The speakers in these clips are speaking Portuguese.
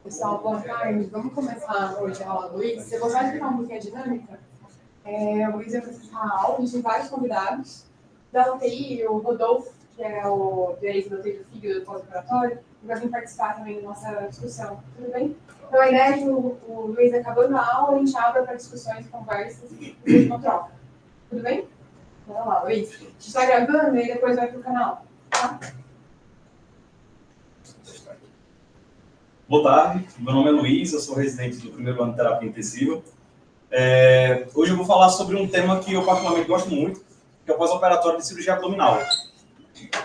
Pessoal, boa tarde. Vamos começar hoje a aula do Luiz. Eu vou só explicar um pouquinho a dinâmica. O Luiz vai começar a aula, a gente tem vários convidados. Da UTI, o Rodolfo, que é o direito da UTI do fígado do pós-operatório, vai vir participar também da nossa discussão. Tudo bem? Então, a ideia é que o Luiz, acabando a aula, a gente abra para discussões, conversas e uma troca. Tudo bem? Vamos lá, Luiz. A gente está gravando e depois vai para o canal. Tá? Boa tarde, meu nome é Luiz, eu sou residente do primeiro ano de terapia intensiva. Hoje eu vou falar sobre um tema que eu particularmente gosto muito, que é o pós-operatório de cirurgia abdominal.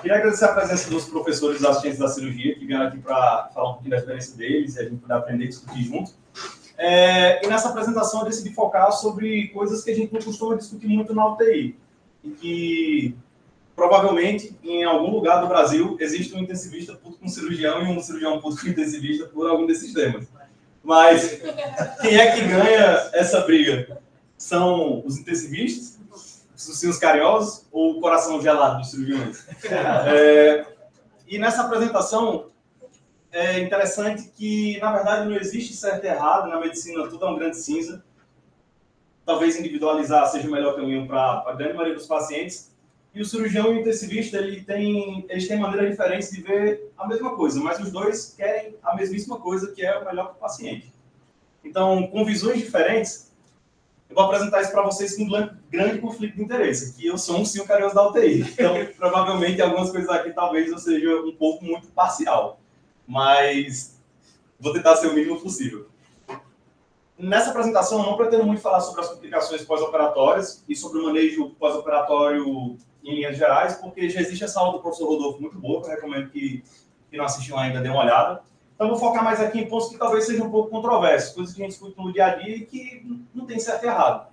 Queria agradecer a presença dos professores e assistentes da cirurgia, que vieram aqui para falar um pouquinho da experiência deles e a gente poder aprender e discutir junto. E nessa apresentação eu decidi focar sobre coisas que a gente não costuma discutir muito na UTI, e que provavelmente, em algum lugar do Brasil, existe um intensivista puto com cirurgião e um cirurgião puto com intensivista por algum desses temas. Mas quem é que ganha essa briga? São os intensivistas, os ursinhos carinhosos ou o coração gelado dos cirurgiões? E nessa apresentação, é interessante que, na verdade, não existe certo e errado. Na medicina, tudo é um grande cinza. Talvez individualizar seja o melhor caminho para a grande maioria dos pacientes. E o cirurgião e o intensivista, eles têm maneiras diferentes de ver a mesma coisa, mas os dois querem a mesmíssima coisa, que é o melhor para o paciente. Então, com visões diferentes, eu vou apresentar isso para vocês com um grande conflito de interesse, que eu sou um ursinho carinhoso da UTI. Então, provavelmente, algumas coisas aqui talvez eu seja um pouco muito parcial, mas vou tentar ser o mínimo possível. Nessa apresentação, eu não pretendo muito falar sobre as complicações pós-operatórias e sobre o manejo pós-operatório em linhas gerais, porque já existe essa aula do professor Rodolfo muito boa, que eu recomendo que não assistiu ainda, dê uma olhada. Então, vou focar mais aqui em pontos que talvez sejam um pouco controversos, coisas que a gente discute no dia a dia e que não tem certo e errado.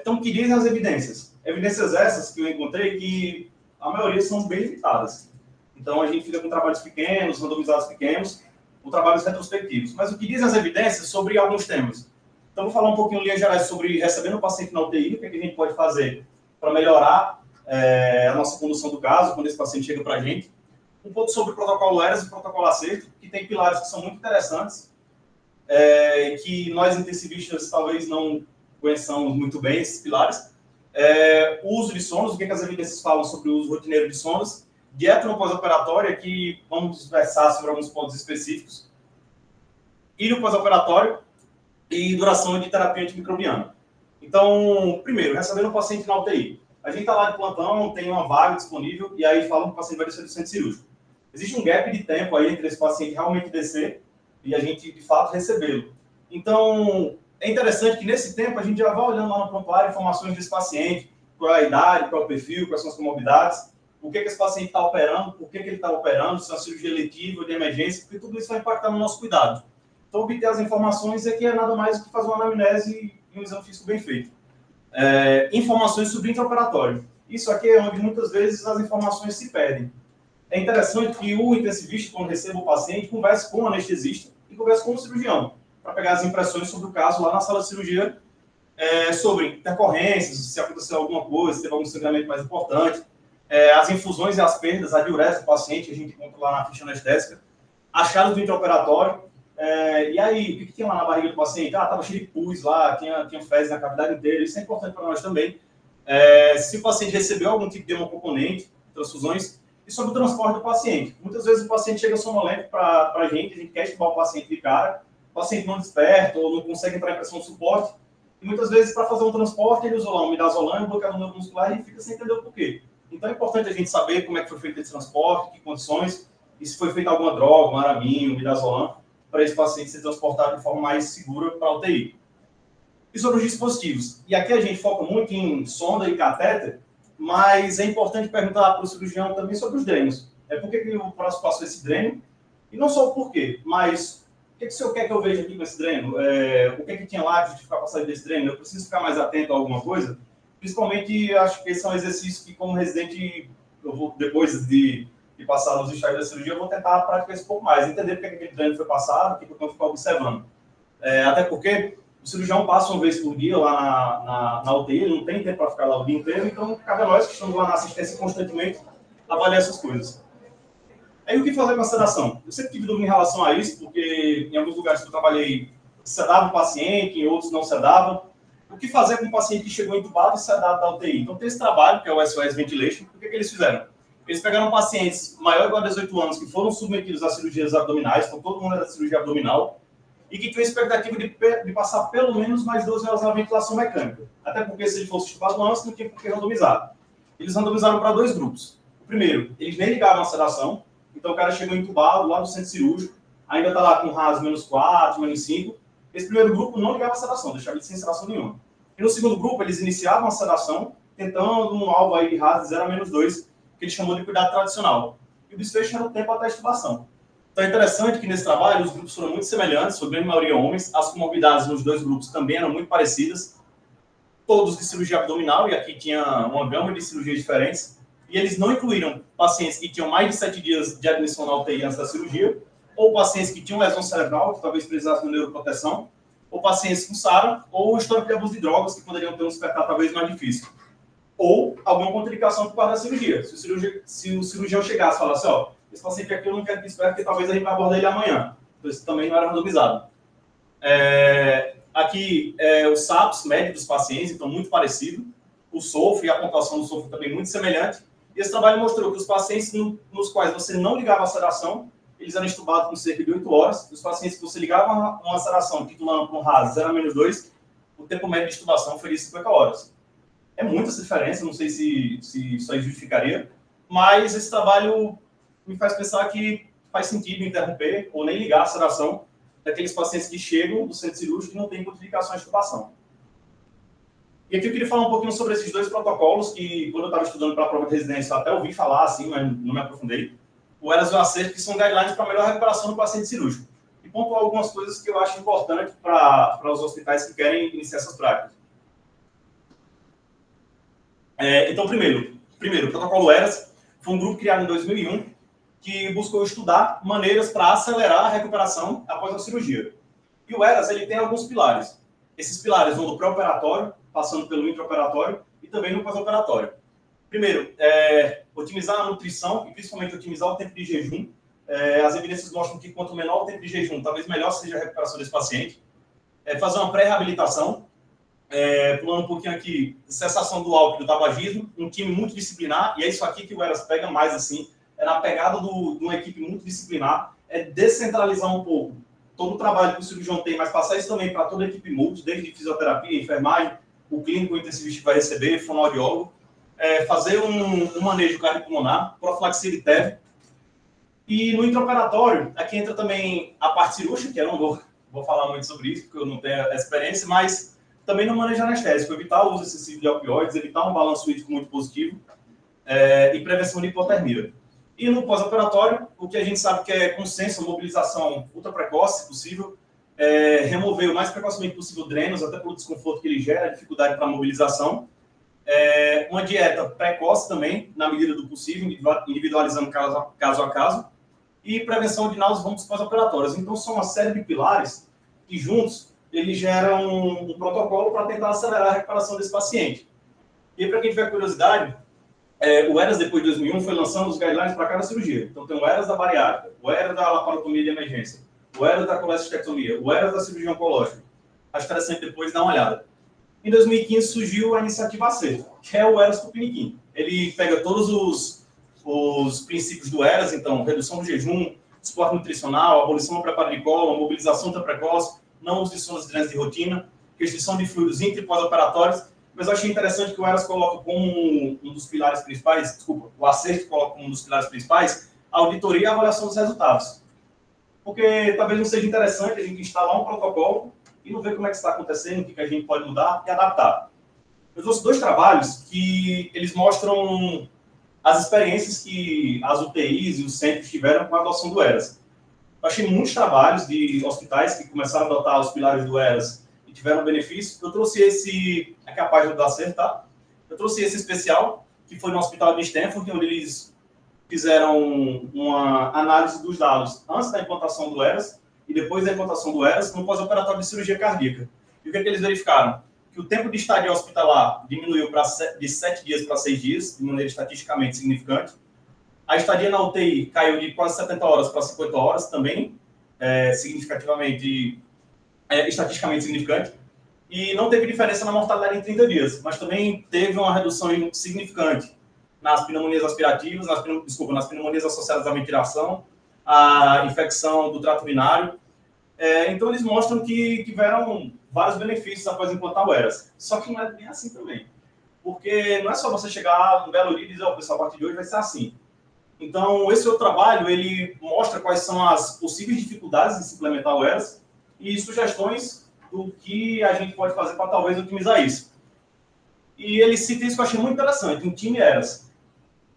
Então, que dizem as evidências? Evidências essas que eu encontrei que a maioria são bem limitadas. Então, a gente fica com trabalhos pequenos, randomizados pequenos, ou trabalhos retrospectivos. Mas o que dizem as evidências sobre alguns temas? Então, vou falar um pouquinho em linhas gerais sobre recebendo o paciente na UTI, o que a gente pode fazer para melhorar a nossa condução do caso, quando esse paciente chega para a gente. Um pouco sobre o protocolo ERAS e o protocolo ACERTO, que tem pilares que são muito interessantes, que nós intensivistas talvez não conheçamos muito bem esses pilares. O uso de sondas, o que as evidências falam sobre o uso rotineiro de sondas. Dieta no pós-operatório, que vamos conversar sobre alguns pontos específicos. E no pós-operatório e duração de terapia antimicrobiana. Então, primeiro, recebendo o paciente na UTI. A gente está lá de plantão, tem uma vaga disponível, e aí falam que o paciente vai descer do centro cirúrgico. Existe um gap de tempo aí entre esse paciente realmente descer e a gente, de fato, recebê-lo. Então, é interessante que nesse tempo a gente já vai olhando lá no prontuário informações desse paciente, qual é a idade, qual é o perfil, quais são as comorbidades, o que esse paciente está operando, por que ele está operando, se é uma cirurgia letiva ou de emergência, porque tudo isso vai impactar no nosso cuidado. Então, obter as informações é nada mais do que fazer uma anamnese e um exame físico bem feito. Informações sobre intraoperatório. Isso aqui é onde muitas vezes as informações se perdem. É interessante que o intensivista, quando recebe o paciente, converse com o anestesista e converse com o cirurgião, para pegar as impressões sobre o caso lá na sala de cirurgia, sobre intercorrências, se aconteceu alguma coisa, se teve algum sangramento mais importante, as infusões e as perdas, a diurese do paciente, a gente encontra lá na ficha anestésica, achados do intraoperatório. E aí, o que tinha lá na barriga do paciente? Estava cheio de pus lá, tinha fezes na cavidade inteira. Isso é importante para nós também. Se o paciente recebeu algum tipo de hemocomponente, transfusões, e sobre o transporte do paciente. Muitas vezes o paciente chega sonolento para a gente quer estubar o paciente de cara, o paciente não desperta ou não consegue entrar em pressão de suporte, e muitas vezes para fazer um transporte ele usa lá um midazolam, um bloqueador neuromuscular e fica sem entender o porquê. Então é importante a gente saber como é que foi feito esse transporte, que condições, e se foi feita alguma droga, um araminho, um midazolam, para esse paciente ser transportado de forma mais segura para a UTI. E sobre os dispositivos. E aqui a gente foca muito em sonda e catéter, mas é importante perguntar para o cirurgião também sobre os drenos. Por que o próximo passou esse dreno? E não só o porquê, mas o que o senhor quer que eu veja aqui com esse dreno? O que tinha lá que justificar a passagem desse dreno? Eu preciso ficar mais atento a alguma coisa? Principalmente, acho que esse é um exercício que, como residente, eu vou, depois de passar nos estágios da cirurgia, eu vou tentar praticar isso um pouco mais, entender por que aquele dreno foi passado, o que eu tenho que ficar observando. Até porque O cirurgião passa uma vez por dia lá na UTI, ele não tem tempo para ficar lá o dia inteiro, então cabe a nós que estamos lá na assistência constantemente avaliar essas coisas. Aí o que fazer com a sedação? Eu sempre tive dúvida em relação a isso, porque em alguns lugares que eu trabalhei sedava o paciente, em outros não sedava. O que fazer com um paciente que chegou entubado e sedado da UTI? Então tem esse trabalho, que é o SOS Ventilation. O que eles fizeram? Eles pegaram pacientes maior ou igual a 18 anos que foram submetidos a cirurgias abdominais, então todo mundo era cirurgia abdominal, e que tinha a expectativa de passar pelo menos mais 12 horas na ventilação mecânica. Até porque se ele fosse estubado antes, não tinha por que randomizar. Eles randomizaram para 2 grupos. O primeiro, eles nem ligavam a sedação, então o cara chegou entubado lá no centro cirúrgico, ainda está lá com RAS -4, -5. Esse primeiro grupo não ligava a sedação, deixava ele sem sedação nenhuma. E no segundo grupo, eles iniciavam a sedação, tentando um alvo aí de RAS de 0 a -2, que ele chamou de cuidado tradicional. E o desfecho era o tempo até a extubação. Então é interessante que nesse trabalho os grupos foram muito semelhantes, a grande maioria homens, as comorbidades nos 2 grupos também eram muito parecidas, todos de cirurgia abdominal, e aqui tinha uma gama de cirurgias diferentes, e eles não incluíram pacientes que tinham mais de 7 dias de admissão na UTI antes da cirurgia, ou pacientes que tinham lesão cerebral, que talvez precisassem de neuroproteção, ou pacientes com SARA, ou histórico de abuso de drogas, que poderiam ter um despertar talvez mais difícil. Ou alguma contraindicação por causa da cirurgia. Se o cirurgião chegasse e falasse, ó, esse paciente aqui eu não quero que espere, porque talvez a gente vai abordar ele amanhã. Então isso também não era randomizado. Aqui os SAPs médio dos pacientes, então muito parecido. O SOFO e a pontuação do SOFO também muito semelhante. E esse trabalho mostrou que os pacientes nos quais você não ligava a sedação, eles eram estubados com cerca de 8 horas. Os pacientes que você ligava uma sedação titulando com RAS 0 a -2, o tempo médio de estubação foi de 50 horas. É muita essa diferença, não sei se isso aí justificaria, mas esse trabalho me faz pensar que faz sentido interromper ou nem ligar a sedação daqueles pacientes que chegam do centro cirúrgico e não têm contraindicações de estubação. E aqui eu queria falar um pouquinho sobre esses 2 protocolos que, quando eu estava estudando para a prova de residência, eu até ouvi falar, assim, mas não me aprofundei. O ERAS e o ACERT, que são guidelines para a melhor recuperação do paciente cirúrgico. E pontuar algumas coisas que eu acho importantes para os hospitais que querem iniciar essas práticas. Então, primeiro, o protocolo ERAS foi um grupo criado em 2001 que buscou estudar maneiras para acelerar a recuperação após a cirurgia. E o ERAS ele tem alguns pilares. Esses pilares vão do pré-operatório, passando pelo intraoperatório e também no pós-operatório. Primeiro, otimizar a nutrição e principalmente otimizar o tempo de jejum. As evidências mostram que quanto menor o tempo de jejum, talvez melhor seja a recuperação desse paciente. Fazer uma pré-reabilitação. Pulando um pouquinho aqui, cessação do álcool e do tabagismo, um time multidisciplinar, e é isso aqui que o ERAS pega mais, assim, na pegada de uma equipe multidisciplinar, descentralizar um pouco todo o trabalho que o cirurgião tem, mas passar isso também para toda a equipe multi, desde fisioterapia, enfermagem, o clínico, o intensivista que vai receber, fonoaudiólogo, fazer um manejo cardiopulmonar, profilaxia de TEV, e no intraoperatório, aqui entra também a parte cirúrgica, que eu não vou falar muito sobre isso, porque eu não tenho experiência, mas também no manejo anestésico, evitar o uso excessivo de opioides, evitar um balanço hídrico muito positivo e prevenção de hipotermia. E no pós-operatório, o que a gente sabe que é consenso, mobilização ultra precoce, se possível, remover o mais precocemente possível drenos, até pelo desconforto que ele gera, dificuldade para mobilização. Uma dieta precoce também, na medida do possível, individualizando caso a caso. E prevenção de náuseas e vômitos pós-operatórios. Então, são uma série de pilares que, juntos, eles geram um protocolo para tentar acelerar a recuperação desse paciente. E para quem tiver curiosidade, o ERAS, depois de 2001, foi lançando os guidelines para cada cirurgia. Então, tem o ERAS da bariátrica, o ERAS da laparotomia de emergência, o ERAS da colestectomia, o ERAS da cirurgia oncológica. Acho interessante depois dar uma olhada. Em 2015, surgiu a iniciativa ACERT, que é o ERAS Tupiniquim. Ele pega todos os princípios do ERAS, então, redução do jejum, suporte nutricional, abolição do preparo de colo, mobilização precoce, não uso de sondas de drenos de rotina, restrição de fluidos intra e pós-operatórios, mas eu achei interessante que o ERAS coloca como um dos pilares principais, o ACERT coloca como um dos pilares principais, a auditoria e a avaliação dos resultados. Porque talvez não seja interessante a gente instalar um protocolo e não ver como é que está acontecendo, o que a gente pode mudar e adaptar. Eu trouxe 2 trabalhos que eles mostram as experiências que as UTIs e os centros tiveram com a adoção do ERAS. Eu achei muitos trabalhos de hospitais que começaram a adotar os pilares do ERAS e tiveram benefício. Eu trouxe aqui a página do ACERT, tá? Eu trouxe esse especial, que foi no hospital de Stanford, onde eles fizeram uma análise dos dados antes da implantação do ERAS e depois da implantação do ERAS no pós-operatório de cirurgia cardíaca. E o que eles verificaram? Que o tempo de estadia hospitalar diminuiu de 7 dias para 6 dias, de maneira estatisticamente significante. A estadia na UTI caiu de quase 70 horas para 50 horas, também estatisticamente significante. E não teve diferença na mortalidade em 30 dias, mas também teve uma redução significante nas pneumonias aspirativas, nas pneumonias associadas à ventilação, à infecção do trato urinário. Então, eles mostram que tiveram vários benefícios após implantar o ERAS. Só que não é bem assim também. Porque não é só você chegar um belo dia e dizer, pessoal, a partir de hoje vai ser assim. Então, esse outro trabalho, ele mostra quais são as possíveis dificuldades de se implementar o ERAS e sugestões do que a gente pode fazer para talvez otimizar isso. E ele cita isso que eu achei muito interessante, um time ERAS.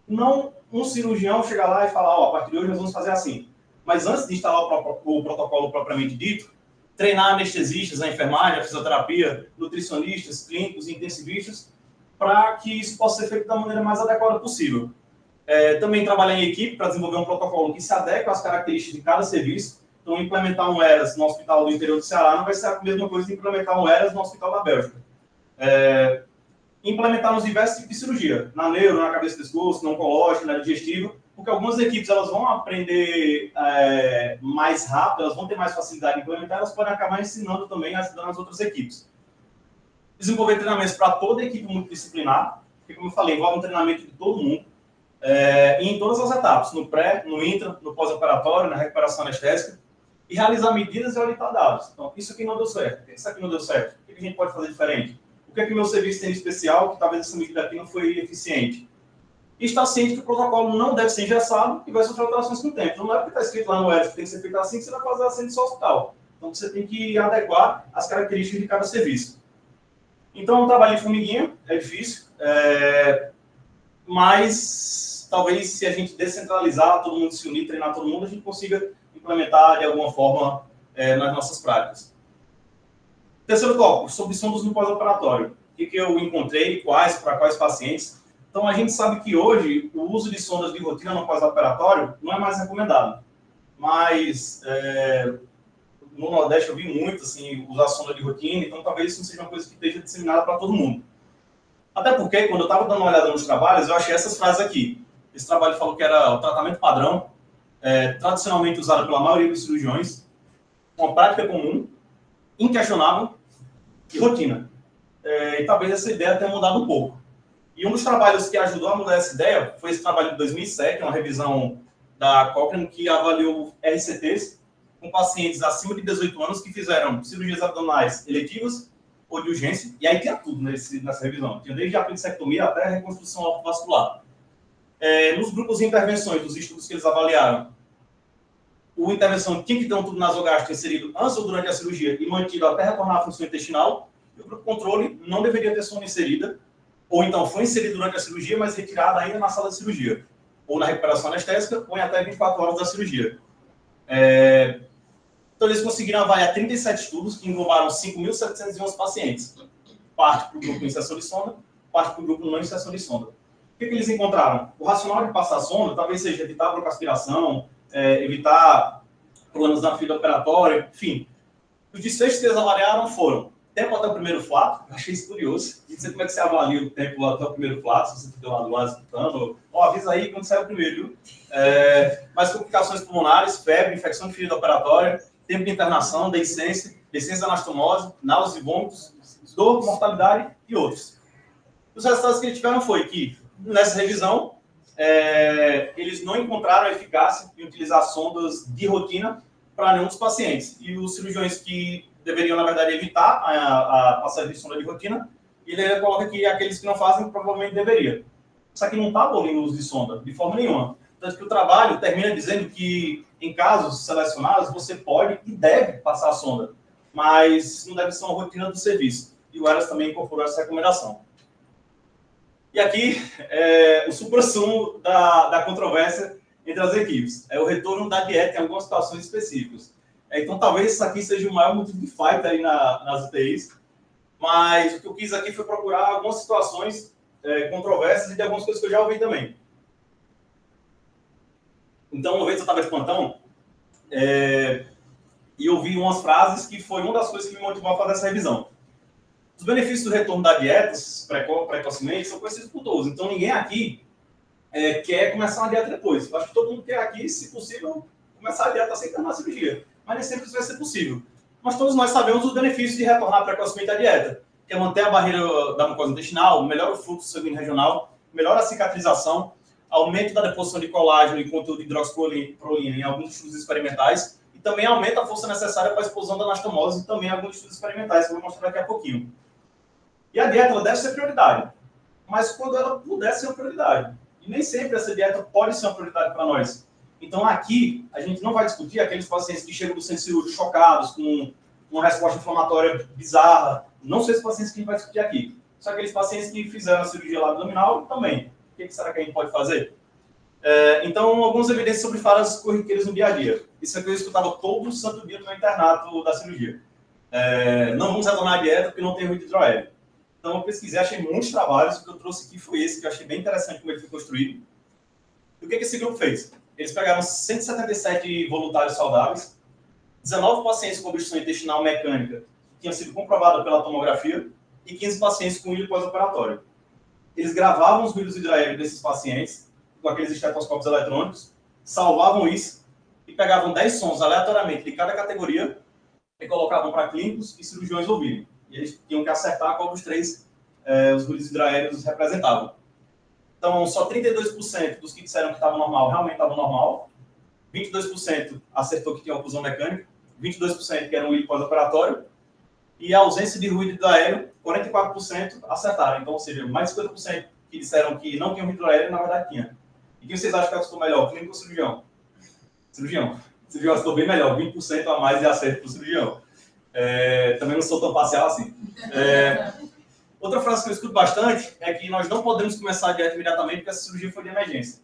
Não um cirurgião chegar lá e falar, a partir de hoje nós vamos fazer assim. Mas antes de instalar o protocolo propriamente dito, treinar anestesistas, a enfermagem, a fisioterapia, nutricionistas, clínicos e intensivistas, para que isso possa ser feito da maneira mais adequada possível. Também trabalhar em equipe para desenvolver um protocolo que se adeque às características de cada serviço. Então, implementar um ERAS no hospital do interior do Ceará não vai ser a mesma coisa que implementar um ERAS no hospital da Bélgica. Implementar nos diversos tipos de cirurgia, na neuro, na cabeça e pescoço, na oncológica, na digestiva, porque algumas equipes elas vão aprender mais rápido, elas vão ter mais facilidade em implementar, elas podem acabar ensinando também, ajudando as outras equipes. Desenvolver treinamentos para toda a equipe multidisciplinar, que, como eu falei, envolve um treinamento de todo mundo, e em todas as etapas, no pré, no intra, no pós-operatório, na recuperação anestésica, e realizar medidas e orientar dados. Então, isso aqui não deu certo, isso aqui não deu certo, o que a gente pode fazer diferente? O que é que meu serviço tem de especial que talvez essa medida aqui não foi eficiente? E está ciente que o protocolo não deve ser engessado e vai sofrer alterações com o tempo. Então, não é porque está escrito lá no ERAS que tem que ser feito assim que você vai fazer assim no seu hospital. Então, você tem que adequar as características de cada serviço. Então, é um trabalho de formiguinha, é difícil, mas talvez se a gente descentralizar, todo mundo se unir, treinar todo mundo, a gente consiga implementar de alguma forma nas nossas práticas. Terceiro tópico, sobre sondas no pós-operatório. O que eu encontrei, para quais pacientes. Então, a gente sabe que hoje o uso de sondas de rotina no pós-operatório não é mais recomendado. Mas no Nordeste eu vi muito assim, usar sonda de rotina, então talvez isso não seja uma coisa que esteja disseminada para todo mundo. Até porque, quando eu estava dando uma olhada nos trabalhos, eu achei essas frases aqui. Esse trabalho falou que era o tratamento padrão, tradicionalmente usado pela maioria dos cirurgiões, uma prática comum, inquestionável, e rotina. E talvez essa ideia tenha mudado um pouco. E um dos trabalhos que ajudou a mudar essa ideia foi esse trabalho de 2007, uma revisão da Cochrane, que avaliou RCTs com pacientes acima de 18 anos que fizeram cirurgias abdominais eletivas ou de urgência, e aí tinha tudo nessa revisão. Tinha desde a apendicectomia até a reconstrução vascular. Nos grupos de intervenções, dos estudos que eles avaliaram, a intervenção tinha que ter um tubo nasogástrico inserido antes ou durante a cirurgia e mantido até retornar à função intestinal, e o grupo controle não deveria ter sonda inserida, ou então foi inserido durante a cirurgia, mas retirada ainda na sala de cirurgia, ou na recuperação anestésica, ou em até 24 horas da cirurgia. Então, eles conseguiram avaliar 37 estudos que englobaram 5.711 pacientes. Parte para o grupo em inserção de sonda, parte para o grupo não inserção de sonda. O que eles encontraram? O racional de passar sonda talvez seja evitar broncoaspiração, evitar problemas na fila operatória, enfim. Os desfechos que eles avaliaram foram tempo até o primeiro flato, eu achei isso curioso. Não sei como é que você avalia o tempo até o primeiro flato, se você ficou lá do lado escutando, avisa aí quando sai o primeiro, viu? Mais complicações pulmonares, febre, infecção de ferida operatória, tempo de internação, deiscência anastomose, náuseas e vômitos, dor, mortalidade e outros. Os resultados que eles tiveram foi que, nessa revisão, eles não encontraram eficácia em utilizar sondas de rotina para nenhum dos pacientes. E os cirurgiões que deveriam, na verdade, evitar a passagem de sonda de rotina, ele coloca que aqueles que não fazem provavelmente deveriam. Isso aqui não está abolindo o uso de sonda, de forma nenhuma. Tanto que o trabalho termina dizendo que, em casos selecionados, você pode e deve passar a sonda, mas não deve ser uma rotina do serviço. E o ERAS também incorporou essa recomendação. E aqui, o suprassumo da controvérsia entre as equipes. É o retorno da dieta em algumas situações específicas. Então, talvez isso aqui seja o maior motivo de fight aí nas UTIs. Mas o que eu quis aqui foi procurar algumas situações controversas e de algumas coisas que eu já ouvi também. Então, uma vez eu estava de plantão e eu vi umas frases que foi uma das coisas que me motivou a fazer essa revisão. Os benefícios do retorno da dieta precocemente são conhecidos por todos. Então, ninguém aqui quer começar uma dieta depois. Eu acho que todo mundo quer aqui, se possível, começar a dieta sem terminar a cirurgia. Mas nem sempre isso vai ser possível. Mas todos nós sabemos os benefícios de retornar precocemente à dieta, que é manter a barreira da mucosa intestinal, melhora o fluxo sanguíneo regional, melhora a cicatrização, aumento da deposição de colágeno e conteúdo de hidroxiprolina em alguns estudos experimentais, e também aumenta a força necessária para a explosão da anastomose, também em alguns estudos experimentais, que eu vou mostrar daqui a pouquinho. E a dieta ela deve ser prioridade, mas quando ela puder ser uma prioridade. E nem sempre essa dieta pode ser uma prioridade para nós. Então, aqui, a gente não vai discutir aqueles pacientes que chegam do centro cirúrgico chocados, com uma resposta inflamatória bizarra. Não são esses pacientes que a gente vai discutir aqui. São aqueles pacientes que fizeram a cirurgia lá abdominal também. O que será que a gente pode fazer? Então, algumas evidências sobre falhas corriqueiras no dia a dia. Isso é que eu escutava todo santo dia no meu internato da cirurgia. Não vamos retornar à dieta porque não tem ruído hidroaéreo. Então, eu pesquisei, achei muitos trabalhos. O que eu trouxe aqui foi esse, que eu achei bem interessante como ele foi construído. E o que esse grupo fez? Eles pegaram 177 voluntários saudáveis, 19 pacientes com obstrução intestinal mecânica, que tinham sido comprovadas pela tomografia, e 15 pacientes com ilho pós-operatório. Eles gravavam os ruídos hidroaéreos desses pacientes, com aqueles estetoscópios eletrônicos, salvavam isso, e pegavam 10 sons aleatoriamente de cada categoria, e colocavam para clínicos e cirurgiões ouvirem. E eles tinham que acertar qual dos três os ruídos hidroaéreos representavam. Então, só 32% dos que disseram que estava normal realmente estavam normal, 22% acertou que tinha oclusão mecânica, 22% que era um ilho pós-operatório, e a ausência de ruído hidroaéreo, 44% acertaram. Então, ou seja, mais de 50% que disseram que não tinha ruído hidroaéreo, na verdade tinha. E quem vocês acham que acertou melhor, clínico ou cirurgião? Cirurgião. Cirurgião acertou bem melhor, 20% a mais de acerto para o cirurgião. Também não sou tão parcial assim. Outra frase que eu escuto bastante é que nós não podemos começar a dieta imediatamente porque essa cirurgia foi de emergência.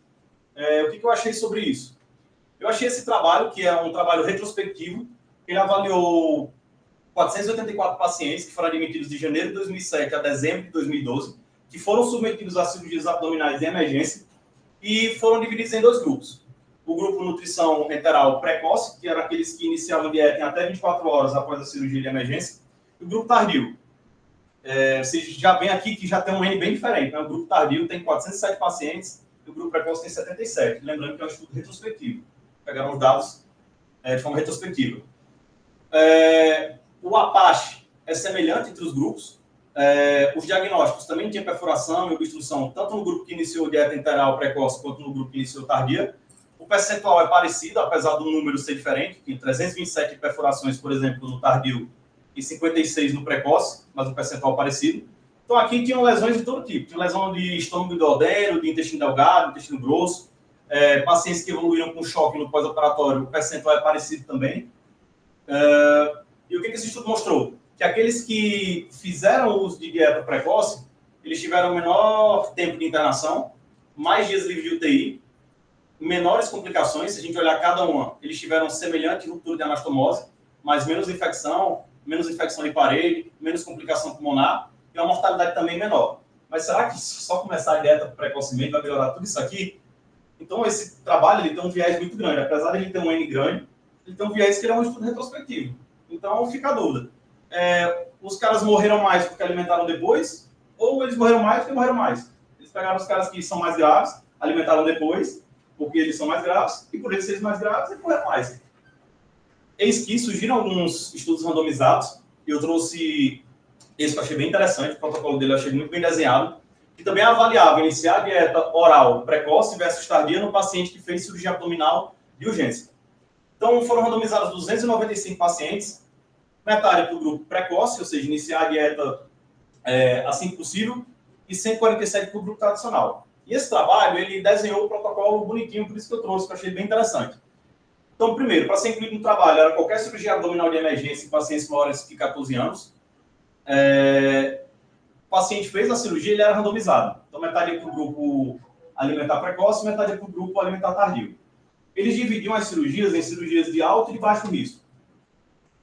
O que eu achei sobre isso? Eu achei esse trabalho, que é um trabalho retrospectivo, ele avaliou 484 pacientes que foram admitidos de janeiro de 2007 a dezembro de 2012, que foram submetidos a cirurgias abdominais de emergência e foram divididos em dois grupos. O grupo nutrição enteral precoce, que eram aqueles que iniciavam dieta em até 24 horas após a cirurgia de emergência, e o grupo tardio. Vocês já vem aqui que já tem um N bem diferente. Né? O grupo tardio tem 407 pacientes e o grupo precoce tem 77. Lembrando que é um estudo retrospectivo. Pegaram os dados de forma retrospectiva. O Apache é semelhante entre os grupos. Os diagnósticos também tinham perfuração e obstrução, tanto no grupo que iniciou dieta enteral precoce quanto no grupo que iniciou tardia. O percentual é parecido, apesar do número ser diferente. Tem 327 perfurações, por exemplo, no tardio e 56 no precoce, mas o percentual parecido. Então, aqui tinham lesões de todo tipo. Tinha lesão de estômago duodeno, de intestino delgado, intestino grosso. Pacientes que evoluíram com choque no pós-operatório, o percentual é parecido também. E o que esse estudo mostrou? Que aqueles que fizeram uso de dieta precoce, eles tiveram menor tempo de internação, mais dias livres de UTI, menores complicações. Se a gente olhar cada uma, eles tiveram semelhante ruptura de anastomose, mas menos infecção de parede, menos complicação pulmonar e uma mortalidade também menor. Mas será que só começar a dieta precocemente vai melhorar tudo isso aqui? Então, esse trabalho ele tem um viés muito grande. Apesar de ele ter um N grande, ele tem um viés que ele é um estudo retrospectivo. Então, fica a dúvida. Os caras morreram mais porque alimentaram depois, ou eles morreram mais porque morreram mais? Eles pegaram os caras que são mais graves, alimentaram depois, porque eles são mais graves, e por eles serem mais graves, eles morreram mais. Eis que surgiram alguns estudos randomizados, e eu trouxe esse que eu achei bem interessante, o protocolo dele eu achei muito bem desenhado, que também avaliava iniciar a dieta oral precoce versus tardia no paciente que fez cirurgia abdominal de urgência. Então, foram randomizados 295 pacientes, metade para o grupo precoce, ou seja, iniciar a dieta assim que possível, e 147 para o grupo tradicional. E esse trabalho, ele desenhou o protocolo bonitinho, por isso que eu trouxe, que eu achei bem interessante. Então, primeiro, para ser incluído no trabalho, era qualquer cirurgia abdominal de emergência em pacientes maiores de 14 anos. O paciente fez a cirurgia, ele era randomizado. Então, metade ia para o grupo alimentar precoce, metade ia para o grupo alimentar tardio. Eles dividiam as cirurgias em cirurgias de alto e de baixo risco.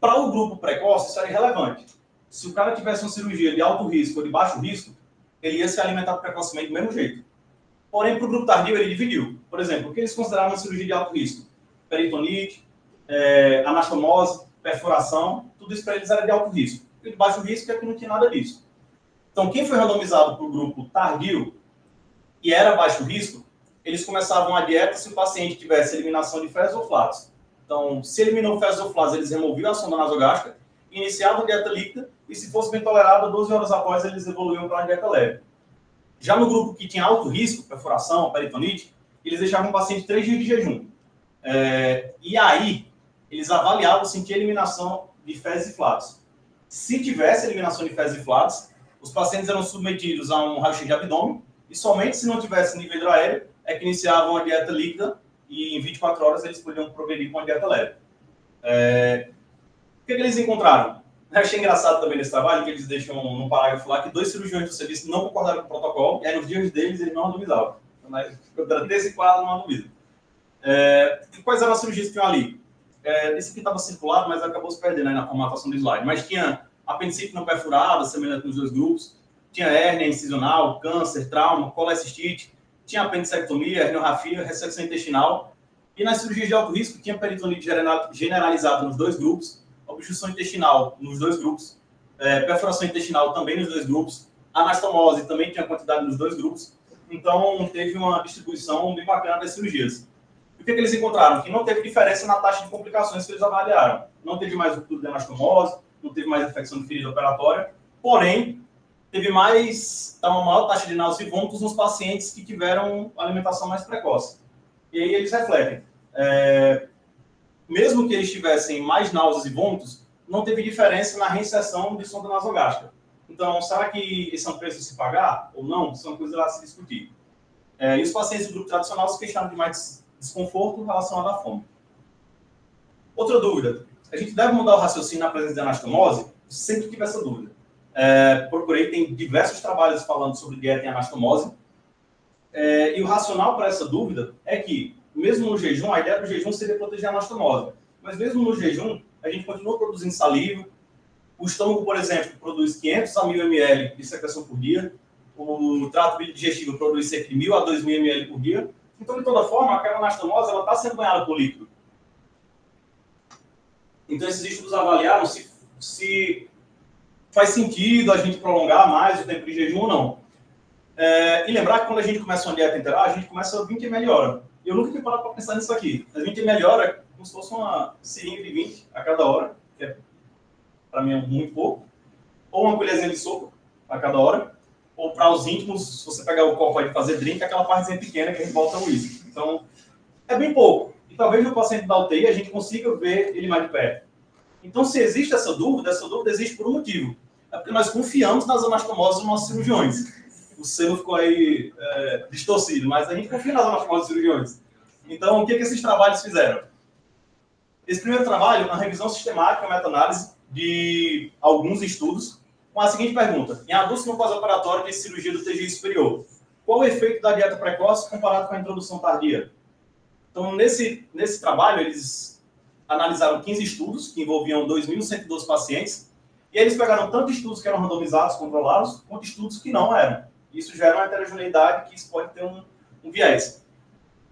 Para o grupo precoce, isso era irrelevante. Se o cara tivesse uma cirurgia de alto risco ou de baixo risco, ele ia ser alimentado precocemente do mesmo jeito. Porém, para o grupo tardio, ele dividiu. Por exemplo, o que eles consideravam uma cirurgia de alto risco? Peritonite, anastomose, perfuração, tudo isso para eles era de alto risco. e o de baixo risco é que não tinha nada disso. Então, quem foi randomizado para o grupo tardio e era baixo risco, eles começavam a dieta se o paciente tivesse eliminação de fezes ou flatos. Então, se eliminou fezes ou flatos, eles removiam a sonda nasogástrica, iniciavam a dieta líquida e, se fosse bem tolerada, 12 horas após, eles evoluíam para uma dieta leve. Já no grupo que tinha alto risco, perfuração, peritonite, eles deixavam o paciente 3 dias de jejum. E aí, eles avaliavam se tinha eliminação de fezes e flatos. Se tivesse eliminação de fezes e flatos, os pacientes eram submetidos a um raio-x de abdômen e somente se não tivesse nível hidroaéreo é que iniciavam a dieta líquida e em 24 horas eles podiam progredir com a dieta leve. O que eles encontraram? Eu achei engraçado também nesse trabalho que eles deixam num parágrafo lá que 2 cirurgiões do serviço não concordaram com o protocolo e aí nos dias deles eles não randomizavam. Então, desse quadro não randomiza. Quais eram as cirurgias que tinham ali? Esse aqui estava circulado, mas acabou se perdendo aí na formatação do slide. Mas tinha apendicite não perfurada, semelhante nos 2 grupos, tinha hérnia incisional, câncer, trauma, colecistite, tinha apendicectomia, herniorrafia, ressecção intestinal. E nas cirurgias de alto risco tinha peritonite generalizada nos 2 grupos, obstrução intestinal nos 2 grupos, perfuração intestinal também nos 2 grupos, anastomose também tinha quantidade nos 2 grupos. Então, teve uma distribuição bem bacana das cirurgias. E o que eles encontraram? Que não teve diferença na taxa de complicações que eles avaliaram. Não teve mais ruptura de anastomose, não teve mais infecção de ferida operatória, porém, teve uma maior taxa de náuseas e vômitos nos pacientes que tiveram alimentação mais precoce. E aí eles refletem. Mesmo que eles tivessem mais náuseas e vômitos, não teve diferença na reinserção de sonda nasogástrica. Então, será que esse é um preço a se pagar ou não? Isso é uma coisa lá a se discutir. E os pacientes do grupo tradicional se queixaram de mais desconforto relacionado à fome. Outra dúvida. A gente deve mudar o raciocínio na presença de anastomose? Sempre tive essa dúvida. Procurei, tem diversos trabalhos falando sobre dieta em anastomose. E o racional para essa dúvida é que, mesmo no jejum, a ideia do jejum seria proteger a anastomose. Mas mesmo no jejum, a gente continua produzindo saliva. O estômago, por exemplo, produz 500 a 1000 ml de secreção por dia. O trato digestivo produz cerca de 1000 a 2000 ml por dia. Então, de toda forma, aquela anastomose está sendo banhada por líquido. Então, esses estudos avaliaram se faz sentido a gente prolongar mais o tempo de jejum ou não. E lembrar que quando a gente começa uma dieta integral, a gente começa a 20 ml hora. Eu nunca tinha parado para pensar nisso aqui. As 20 ml hora é como se fosse uma seringa de 20 a cada hora, que para mim é muito pouco. Ou uma colherzinha de sopa a cada hora. Ou para os íntimos, se você pegar o copo aí de fazer drink, aquela partezinha pequena que a gente bota o uísque. Então, é bem pouco. E talvez no paciente da UTI a gente consiga ver ele mais de perto. Então, se existe essa dúvida existe por um motivo. É porque nós confiamos nas anastomoses dos nossos cirurgiões. O selo ficou aí distorcido, mas a gente confia nas anastomoses dos cirurgiões. Então, o que esses trabalhos fizeram? Esse primeiro trabalho é uma revisão sistemática, uma meta-análise de alguns estudos, com a seguinte pergunta. Em adultos no pós-operatório de cirurgia do TGI superior, qual o efeito da dieta precoce comparado com a introdução tardia? Então, nesse trabalho, eles analisaram 15 estudos, que envolviam 2.112 pacientes, e eles pegaram tanto estudos que eram randomizados, controlados, quanto estudos que não eram. Isso gera uma heterogeneidade que isso pode ter um viés.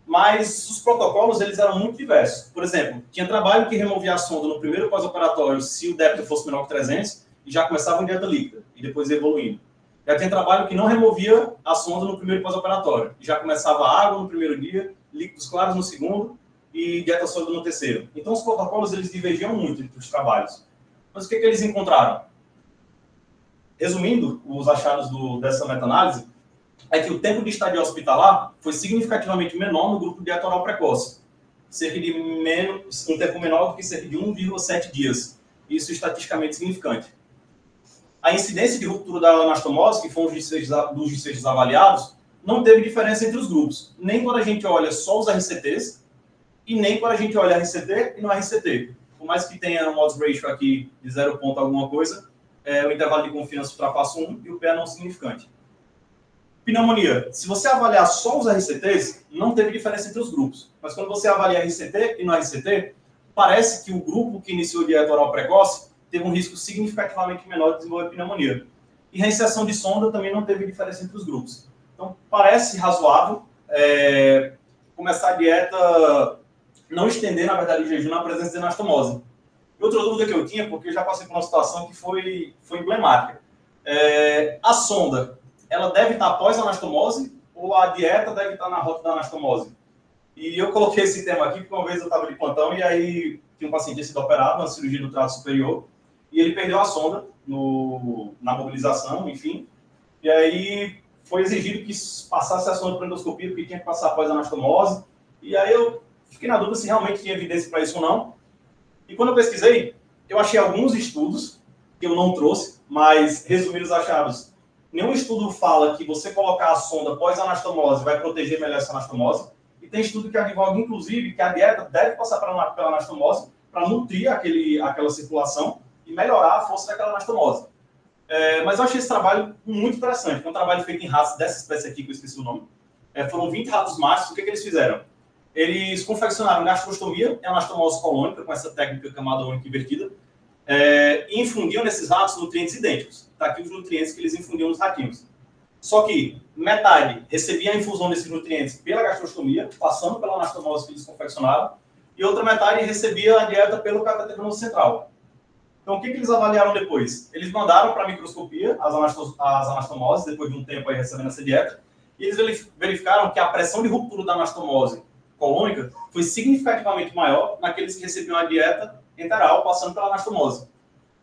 Mas os protocolos, eles eram muito diversos. Por exemplo, tinha trabalho que removia a sonda no primeiro pós-operatório se o débito fosse menor que 300, e já começava em dieta líquida, e depois evoluindo. Já tem trabalho que não removia a sonda no primeiro pós-operatório, e já começava água no primeiro dia, líquidos claros no segundo, e dieta sólida no terceiro. Então, os protocolos, eles divergiam muito entre os trabalhos. Mas o que eles encontraram? Resumindo, os achados dessa meta-análise, é que o tempo de estadia hospitalar foi significativamente menor no grupo de dieta oral precoce. Um tempo menor do que cerca de 1,7 dias. Isso estatisticamente significante. A incidência de ruptura da anastomose, que foi um dos desfechos avaliados, não teve diferença entre os grupos. Nem quando a gente olha só os RCTs, e nem quando a gente olha RCT e não RCT. Por mais que tenha um odds ratio aqui de 0 ponto alguma coisa, o intervalo de confiança ultrapassa 1 e o P é não significante. Pneumonia. Se você avaliar só os RCTs, não teve diferença entre os grupos. Mas quando você avalia RCT e não RCT, parece que o grupo que iniciou dieta oral precoce teve um risco significativamente menor de desenvolver pneumonia. E reinserção de sonda também não teve diferença entre os grupos. Então, parece razoável começar a dieta, não estender, na verdade, o jejum na presença de anastomose. E outra dúvida que eu tinha, porque eu já passei por uma situação que foi emblemática. A sonda, ela deve estar após a anastomose ou a dieta deve estar na rota da anastomose? E eu coloquei esse tema aqui porque uma vez eu estava de plantão e aí tinha um paciente que tinha sido operado, uma cirurgia do trato superior, e ele perdeu a sonda na mobilização, enfim. E aí foi exigido que passasse a sonda para endoscopia, porque tinha que passar após a anastomose. E aí eu fiquei na dúvida se realmente tinha evidência para isso ou não. E quando eu pesquisei, eu achei alguns estudos que eu não trouxe, mas resumindo os achados, nenhum estudo fala que você colocar a sonda após a anastomose vai proteger melhor essa anastomose. E tem estudo que advoga, inclusive, que a dieta deve passar pela anastomose para nutrir aquela circulação e melhorar a força daquela anastomose. Mas eu achei esse trabalho muito interessante. Foi um trabalho feito em ratos dessa espécie aqui, que eu esqueci o nome. Foram 20 ratos machos. O que eles fizeram? Eles confeccionaram gastrostomia, anastomose colônica, com essa técnica camada única invertida, e infundiam nesses ratos nutrientes idênticos. Está aqui os nutrientes que eles infundiam nos ratinhos. Só que metade recebia a infusão desses nutrientes pela gastrostomia, passando pela anastomose que eles confeccionaram, e outra metade recebia a dieta pelo cateter venoso central. Então, o que eles avaliaram depois? Eles mandaram para a microscopia as anastomoses, depois de um tempo aí recebendo essa dieta, e eles verificaram que a pressão de ruptura da anastomose colônica foi significativamente maior naqueles que recebiam a dieta enteral, passando pela anastomose.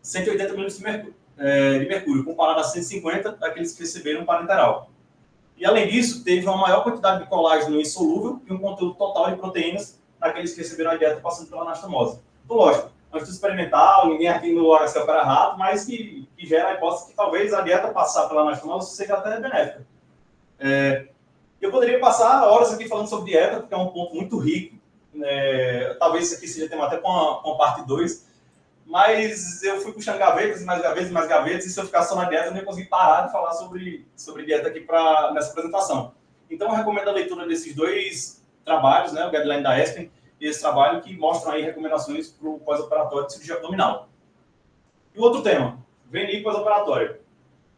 180 mg de mercúrio, comparado a 150 daqueles que receberam parenteral. E, além disso, teve uma maior quantidade de colágeno insolúvel e um conteúdo total de proteínas naqueles que receberam a dieta passando pela anastomose. Então, lógico, é um estudo experimental, ninguém aqui no HC opera rato, mas que gera a hipótese que talvez a dieta passar pela anastomose seja até benéfica. Eu poderia passar horas aqui falando sobre dieta, porque é um ponto muito rico. Talvez isso aqui seja tema até com a parte 2, mas eu fui puxando gavetas, mais gavetas, mais gavetas, e se eu ficar só na dieta, eu não ia conseguir parar de falar sobre dieta aqui nessa apresentação. Então, eu recomendo a leitura desses dois trabalhos, né, o guideline da ESPEN e esse trabalho, que mostram aí recomendações para o pós-operatório de cirurgia abdominal. E o outro tema, VNI pós-operatório.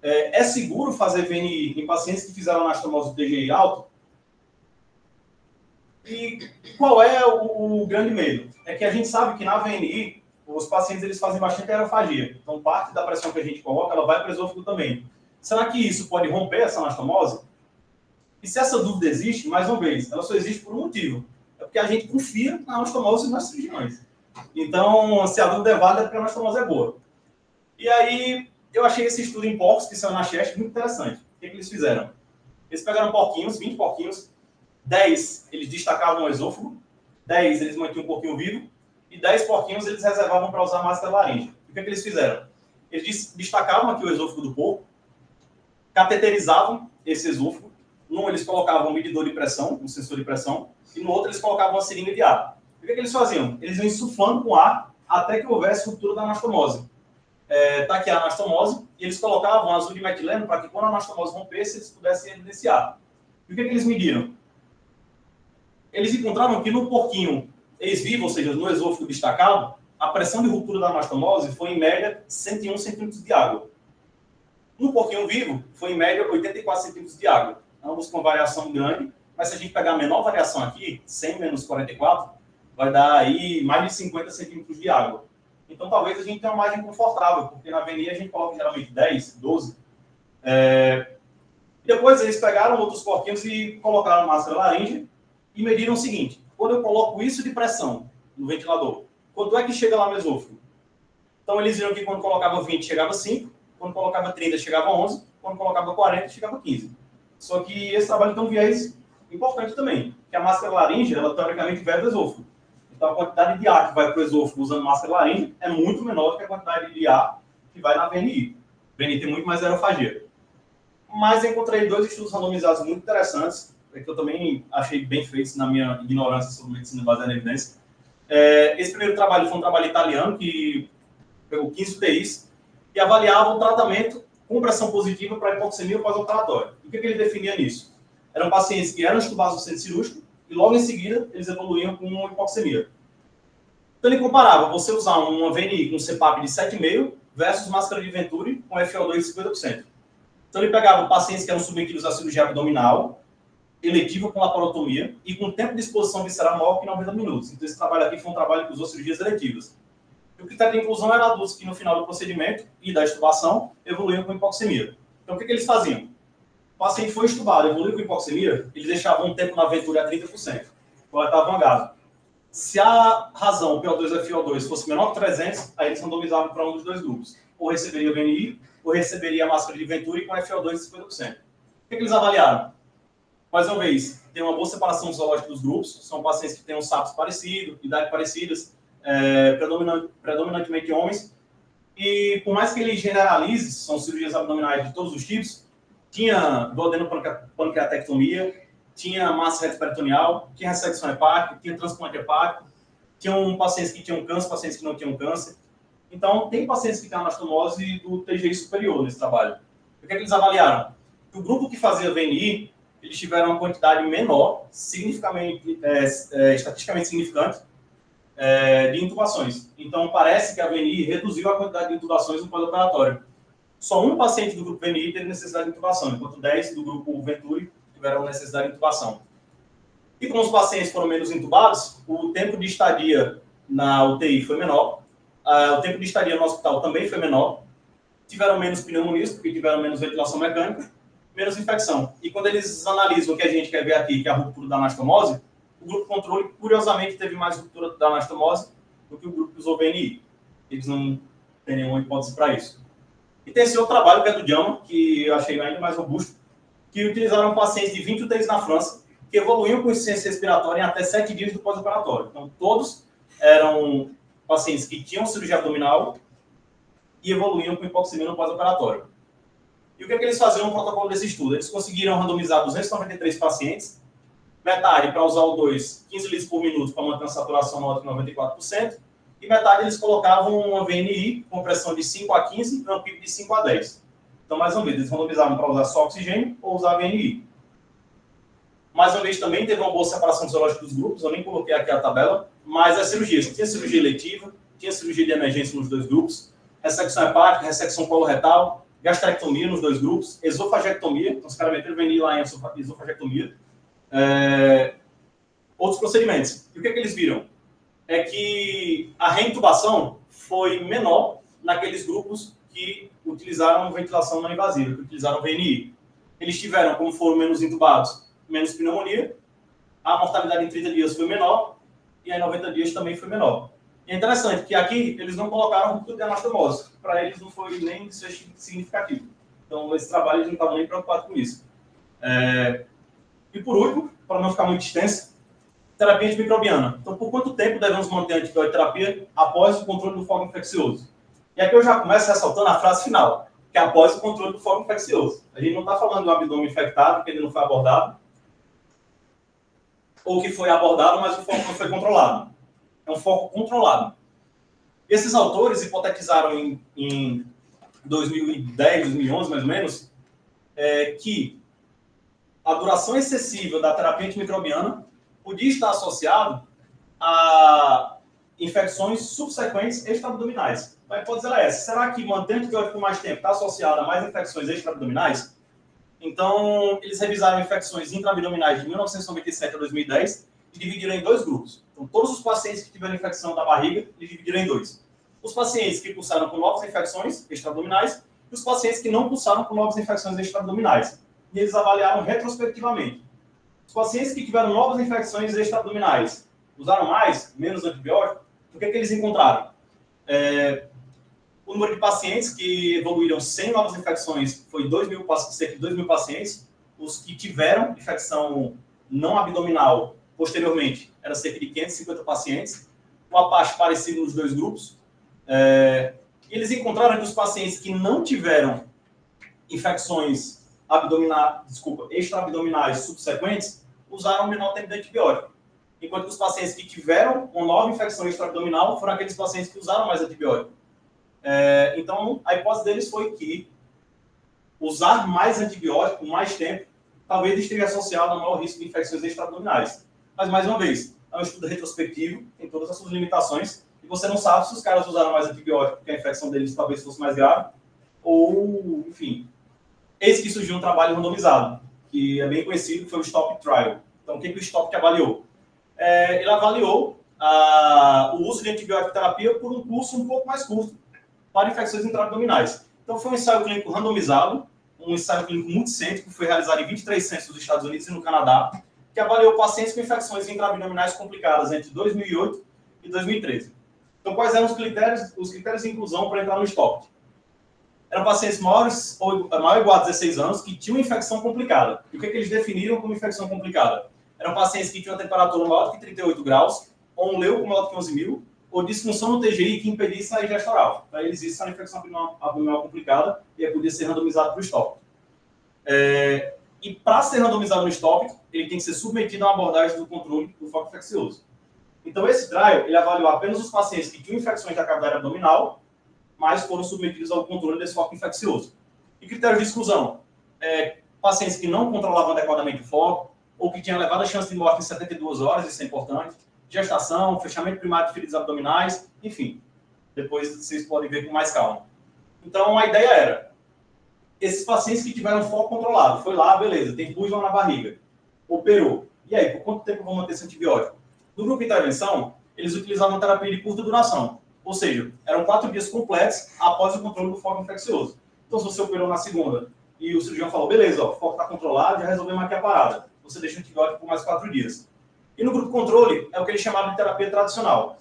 É seguro fazer VNI em pacientes que fizeram anastomose do TGI alto? E qual é o grande medo? É que a gente sabe que na VNI, os pacientes eles fazem bastante aerofagia. Então, parte da pressão que a gente coloca, ela vai para o esôfago também. Será que isso pode romper essa anastomose? E se essa dúvida existe, mais uma vez, ela só existe por um motivo. É porque a gente confia na anastomose e nas cirurgiões. Então, se a dúvida é válida, é porque a anastomose é boa. E aí, eu achei esse estudo em porcos, que são na chest, muito interessante. O que eles fizeram? Eles pegaram porquinhos, 20 porquinhos, 10 eles destacavam o esôfago, 10 eles mantinham um porquinho vivo, e 10 porquinhos eles reservavam para usar máscara laríngea. O que eles fizeram? Eles destacavam aqui o esôfago do porco, cateterizavam esse esôfago, num eles colocavam um medidor de pressão, um sensor de pressão, e no outro eles colocavam uma seringa de ar. O que eles faziam? Eles iam insuflando com ar até que houvesse ruptura da anastomose. Está aqui a anastomose, e eles colocavam azul de metileno para que quando a anastomose rompesse, eles pudessem evidenciar. E o que eles mediram? Eles encontraram que no porquinho ex-vivo, ou seja, no esôfago destacado, a pressão de ruptura da anastomose foi, em média, 101 centímetros de água. No porquinho vivo, foi, em média, 84 centímetros de água. Ambos com variação grande, mas se a gente pegar a menor variação aqui, 100 menos 44, vai dar aí mais de 50 centímetros de água. Então, talvez a gente tenha uma margem confortável, porque na VNI a gente coloca geralmente 10, 12. Depois eles pegaram outros porquinhos e colocaram máscara laríngea e mediram o seguinte: quando eu coloco isso de pressão no ventilador, quanto é que chega lá no esôfago? Então, eles viram que quando colocava 20, chegava 5, quando colocava 30, chegava 11, quando colocava 40, chegava 15. Só que esse trabalho tem um viés importante também, que a máscara laríngea, ela teoricamente vem do esôfago. Então, a quantidade de ar que vai para o esôfago usando máscara laríngea é muito menor do que a quantidade de ar que vai na VNI. VNI tem muito mais aerofagia. Mas eu encontrei 2 estudos randomizados muito interessantes, que eu também achei bem feitos na minha ignorância sobre medicina baseada em evidência. Esse primeiro trabalho foi um trabalho italiano que pegou 15 UTIs e avaliava o tratamento com pressão positiva para hipoxemia pós-operatória. E o que ele definia nisso? Eram pacientes que eram entubados no centro cirúrgico e logo em seguida eles evoluíam com uma hipoxemia. Então ele comparava você usar uma VNI com CPAP de 7,5 versus máscara de Venturi com FO2 de 50%. Então ele pegava pacientes que eram submetidos à cirurgia abdominal, eletiva com laparotomia e com tempo de exposição visceral maior que 90 minutos. Então esse trabalho aqui foi um trabalho que usou cirurgias eletivas. E o critério de inclusão era adultos que, no final do procedimento e da extubação, evoluíam com hipoxemia. Então, o que eles faziam? O paciente foi extubado, evoluiu com hipoxemia, eles deixavam um tempo na Venturi a 30%, coletavam gás. Se a razão, o PO2 e FiO2, fosse menor que 300, aí eles randomizavam para um dos dois grupos. Ou receberia o VNI, ou receberia a máscara de Venturi com FiO2 de 50%. O que eles avaliaram? Mais uma vez, tem uma boa separação zoológica dos grupos, são pacientes que têm um SAPS parecido, idade parecidas, predominantemente homens, e por mais que ele generalize, são cirurgias abdominais de todos os tipos, tinha duodenopancreatectomia, tinha massa retroperitoneal, tinha ressecção hepática, tinha transplante hepático, tinham pacientes que tinham câncer, pacientes que não tinham câncer. Então, tem pacientes que têm anastomose do TGI superior nesse trabalho. O que eles avaliaram? Que o grupo que fazia VNI, eles tiveram uma quantidade menor, estatisticamente significante, de intubações. Então, parece que a VNI reduziu a quantidade de intubações no pós-operatório. Só um paciente do grupo VNI teve necessidade de intubação, enquanto 10 do grupo Venturi tiveram necessidade de intubação. E como os pacientes foram menos intubados, o tempo de estadia na UTI foi menor, o tempo de estadia no hospital também foi menor, tiveram menos pneumonias, porque tiveram menos ventilação mecânica, menos infecção. E quando eles analisam o que a gente quer ver aqui, que é a ruptura da anastomose, o grupo controle, curiosamente, teve mais ruptura da anastomose do que o grupo que usou VNI. Eles não têm nenhuma hipótese para isso. E tem esse outro trabalho, que é do JAMA, que eu achei ainda mais robusto, que utilizaram pacientes de 20 UTIs na França, que evoluíam com insuficiência respiratória em até 7 dias do pós-operatório. Então, todos eram pacientes que tinham cirurgia abdominal e evoluíam com hipoxemia no pós-operatório. E o que eles faziam no protocolo desse estudo? Eles conseguiram randomizar 293 pacientes, metade para usar o 2, 15 litros por minuto para manter a saturação na de 94%, e metade eles colocavam uma VNI com pressão de 5 a 15 e um PIB de 5 a 10. Então, mais uma vez, eles randomizavam para usar só oxigênio ou usar VNI. Mais uma vez, também teve uma boa separação fisiológica dos grupos, eu nem coloquei aqui a tabela, mas as cirurgias, tinha cirurgia eletiva, tinha cirurgia de emergência nos dois grupos, ressecção hepática, ressecção coloretal, gastrectomia nos dois grupos, esofagectomia, então os caras meteram VNI lá em esofagectomia, outros procedimentos. E o que eles viram? É que a reintubação foi menor naqueles grupos que utilizaram ventilação não invasiva, que utilizaram VNI. Eles tiveram, como foram menos intubados, menos pneumonia, a mortalidade em 30 dias foi menor, e em 90 dias também foi menor. E é interessante que aqui eles não colocaram ruptura de anastomose, para eles não foi nem significativo. Então, esse trabalho eles não estavam nem preocupados com isso. E por último, para não ficar muito extenso, terapia antimicrobiana. Então, por quanto tempo devemos manter a antibioterapia após o controle do foco infeccioso? E aqui eu já começo ressaltando a frase final, que é após o controle do foco infeccioso. A gente não está falando de um abdômen infectado, que ele não foi abordado, ou que foi abordado, mas o foco não foi controlado. É um foco controlado. Esses autores hipotetizaram em 2010, 2011, mais ou menos, que a duração excessiva da terapia antimicrobiana podia estar associado a infecções subsequentes extraabdominais. Então, a hipótese é essa. Será que manter antibiótico por mais tempo está associado a mais infecções extraabdominais? Então, eles revisaram infecções intraabdominais de 1997 a 2010 e dividiram em dois grupos. Então, todos os pacientes que tiveram infecção da barriga, eles dividiram em dois. Os pacientes que cursaram com novas infecções extraabdominais e os pacientes que não cursaram com novas infecções extraabdominais. E eles avaliaram retrospectivamente. Os pacientes que tiveram novas infecções extraabdominais usaram mais, menos antibiótico. O que eles encontraram? O número de pacientes que evoluíram sem novas infecções foi cerca de 2 mil pacientes. Os que tiveram infecção não abdominal posteriormente era cerca de 550 pacientes. Uma parte parecida nos dois grupos. E eles encontraram que os pacientes que não tiveram infecções extraabdominais subsequentes usaram menor tempo de antibiótico. Enquanto que os pacientes que tiveram uma nova infecção extraabdominal foram aqueles pacientes que usaram mais antibiótico. Então, a hipótese deles foi que usar mais antibiótico, mais tempo, talvez esteja associado a maior risco de infecções extraabdominais. Mas, mais uma vez, é um estudo retrospectivo, tem todas as suas limitações, e você não sabe se os caras usaram mais antibiótico porque a infecção deles talvez fosse mais grave, ou, enfim. Eis que surgiu um trabalho randomizado, que é bem conhecido, que foi o STOP Trial. Então, o que o STOP avaliou? Ele avaliou o uso de antibiótico terapia por um curso um pouco mais curto para infecções intraabdominais. Então, foi um ensaio clínico randomizado, um ensaio clínico multicêntrico, que foi realizado em 23 centros dos Estados Unidos e no Canadá, que avaliou pacientes com infecções intraabdominais complicadas entre 2008 e 2013. Então, quais eram os critérios de inclusão para entrar no STOP? Eram pacientes maiores ou maior ou igual a 16 anos que tinham infecção complicada. E o que eles definiram como infecção complicada? Eram pacientes que tinham uma temperatura maior que 38 graus, ou um leuco maior que 11.000, ou disfunção no TGI que impedisse a ingesta oral. Para eles, isso era uma infecção abdominal complicada e aí podia ser randomizado para o STOP. E para ser randomizado no STOP, ele tem que ser submetido a uma abordagem do controle do foco infeccioso. Então, esse trial, ele avaliou apenas os pacientes que tinham infecções da cavidade abdominal, mas foram submetidos ao controle desse foco infeccioso. E critérios de exclusão? Pacientes que não controlavam adequadamente o foco, ou que tinham elevada chance de morte em 72 horas, isso é importante, gestação, fechamento primário de feridas abdominais, enfim. Depois vocês podem ver com mais calma. Então, a ideia era, esses pacientes que tiveram foco controlado, foi lá, beleza, tem pus lá na barriga, operou. E aí, por quanto tempo vão manter esse antibiótico? No grupo de intervenção, eles utilizavam terapia de curta duração. Ou seja, eram 4 dias completos após o controle do foco infeccioso. Então, se você operou na segunda e o cirurgião falou, beleza, ó, o foco está controlado, já resolvemos aqui a parada. Você deixa o antibiótico por mais 4 dias. E no grupo controle, é o que eles chamavam de terapia tradicional.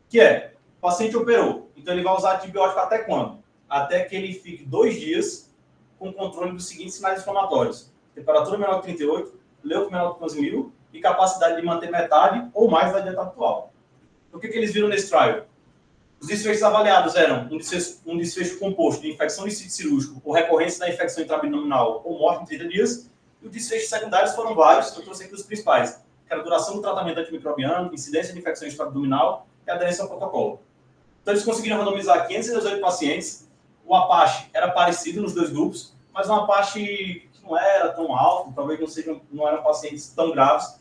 Que é, o paciente operou, então ele vai usar antibiótico até quando? Até que ele fique 2 dias com controle dos seguintes sinais inflamatórios. Temperatura menor que 38, leuco menor que 11.000 e capacidade de manter metade ou mais da dieta atual. O que eles viram nesse trial? Os desfechos avaliados eram um desfecho composto de infecção de sítio cirúrgico ou recorrência da infecção intraabdominal ou morte em 30 dias. E os desfechos secundários foram vários, eu trouxe aqui os principais, que era a duração do tratamento antimicrobiano, incidência de infecção intraabdominal e aderência ao protocolo. Então, eles conseguiram randomizar 518 pacientes. O Apache era parecido nos dois grupos, mas um Apache que não era tão alto, talvez não eram pacientes tão graves.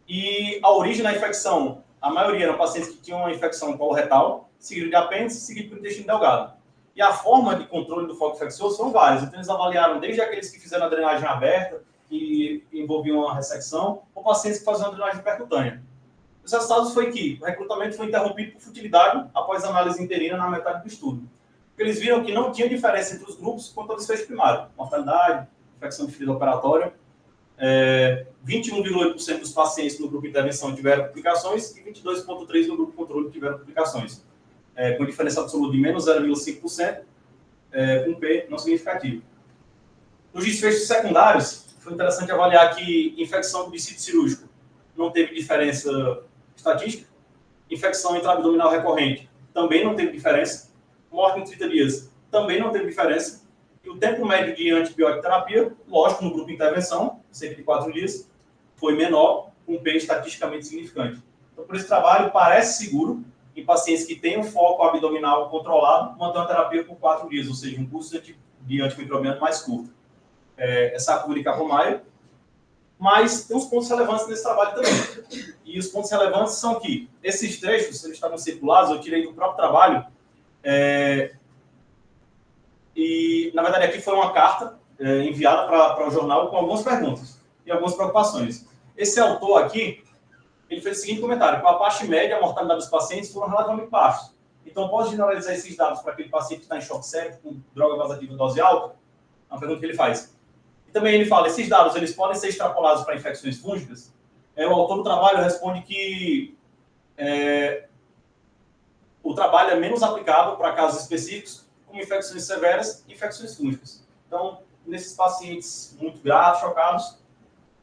E a origem da infecção, a maioria eram pacientes que tinham uma infecção coloretal, seguido de apêndice, seguido por intestino delgado. E a forma de controle do foco infeccioso são várias. Então, eles avaliaram desde aqueles que fizeram a drenagem aberta, que envolviam uma ressecção, ou pacientes que faziam a drenagem percutânea. Os resultados foi que o recrutamento foi interrompido por futilidade após a análise interina na metade do estudo. Eles viram que não tinha diferença entre os grupos quanto ao desfecho primário. Mortalidade, infecção de ferida operatória. 21,8% dos pacientes no grupo de intervenção tiveram complicações e 22,3% no grupo de controle tiveram complicações. Com diferença absoluta de menos 0,5%, com P não significativo. Nos desfechos secundários, foi interessante avaliar que infecção de sítio cirúrgico não teve diferença estatística, infecção intraabdominal recorrente também não teve diferença, morte em 30 dias também não teve diferença, e o tempo médio de antibiótico terapia, lógico, no grupo de intervenção, cerca de 4 dias, foi menor, com um P estatisticamente significante. Então, por esse trabalho, parece seguro, em pacientes que têm um foco abdominal controlado, manter uma terapia por 4 dias, ou seja, um curso de antimicrobiano mais curto. Essa é a curva de Kaplan-Meier, mas tem uns pontos relevantes nesse trabalho também. E os pontos relevantes são que esses trechos, eles estavam circulados, eu tirei do próprio trabalho, e, na verdade, aqui foi uma carta enviada para o jornal com algumas perguntas e algumas preocupações. Esse autor aqui, ele fez o seguinte comentário, que a taxa média, a mortalidade dos pacientes foram relativamente baixos. Então, posso generalizar esses dados para aquele paciente que está em choque séptico, com droga vasativa em dose alta? É uma pergunta que ele faz. E também ele fala, esses dados, eles podem ser extrapolados para infecções fúngicas? O autor do trabalho responde que o trabalho é menos aplicável para casos específicos, como infecções severas e infecções fúngicas. Então, nesses pacientes muito graves, chocados,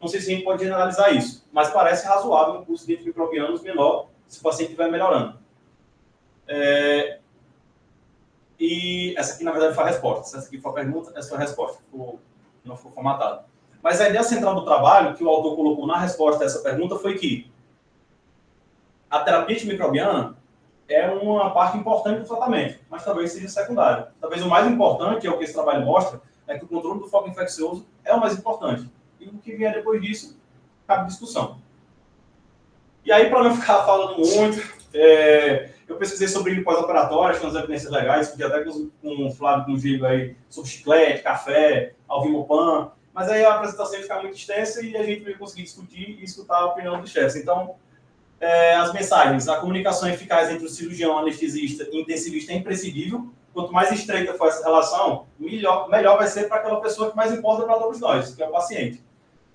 não sei se a gente pode generalizar isso, mas parece razoável um curso de antimicrobianos menor se o paciente estiver melhorando. E essa aqui, na verdade, foi a resposta. Essa aqui foi a pergunta, essa foi a resposta. Não foi formatada. Mas a ideia central do trabalho, que o autor colocou na resposta a essa pergunta, foi que a terapia antimicrobiana é uma parte importante do tratamento, mas talvez seja secundária. Talvez o mais importante, é o que esse trabalho mostra, é que o controle do foco infeccioso é o mais importante. E o que vier depois disso, cabe discussão. E aí, para não ficar falando muito, eu pesquisei sobre pós-operatório, achei umas evidências legais, podia até com o Flávio, com o Gigo aí, sobre chiclete, café, alvimopan, mas aí a apresentação ia ficar muito extensa e a gente não ia conseguir discutir e escutar a opinião dos chefes. Então, As mensagens. A comunicação eficaz entre o cirurgião, anestesista e intensivista é imprescindível. Quanto mais estreita for essa relação, melhor vai ser para aquela pessoa que mais importa para todos nós, que é o paciente.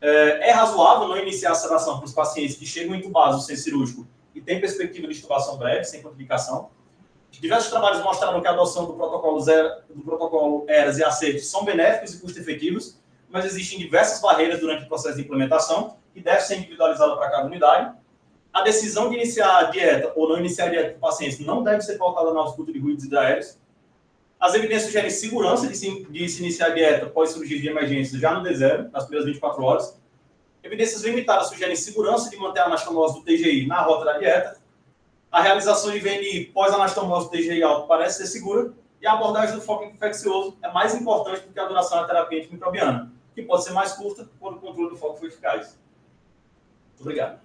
É razoável não iniciar a sedação para os pacientes que chegam entubados no centro cirúrgico e têm perspectiva de intubação breve, sem complicação. Diversos trabalhos mostraram que a adoção do protocolo ERAS e ACERT são benéficos e custo-efetivos, mas existem diversas barreiras durante o processo de implementação que deve ser individualizada para cada unidade. A decisão de iniciar a dieta ou não iniciar a dieta para pacientes não deve ser pautada na ausculta de ruídos hidroaéreos. As evidências sugerem segurança de se iniciar a dieta pós-cirurgia de emergência já no D0, nas primeiras 24 horas. Evidências limitadas sugerem segurança de manter a anastomose do TGI na rota da dieta. A realização de VNI pós-anastomose do TGI alto parece ser segura. E a abordagem do foco infeccioso é mais importante do que a duração da terapia antimicrobiana, que pode ser mais curta quando o controle do foco for eficaz. Obrigado.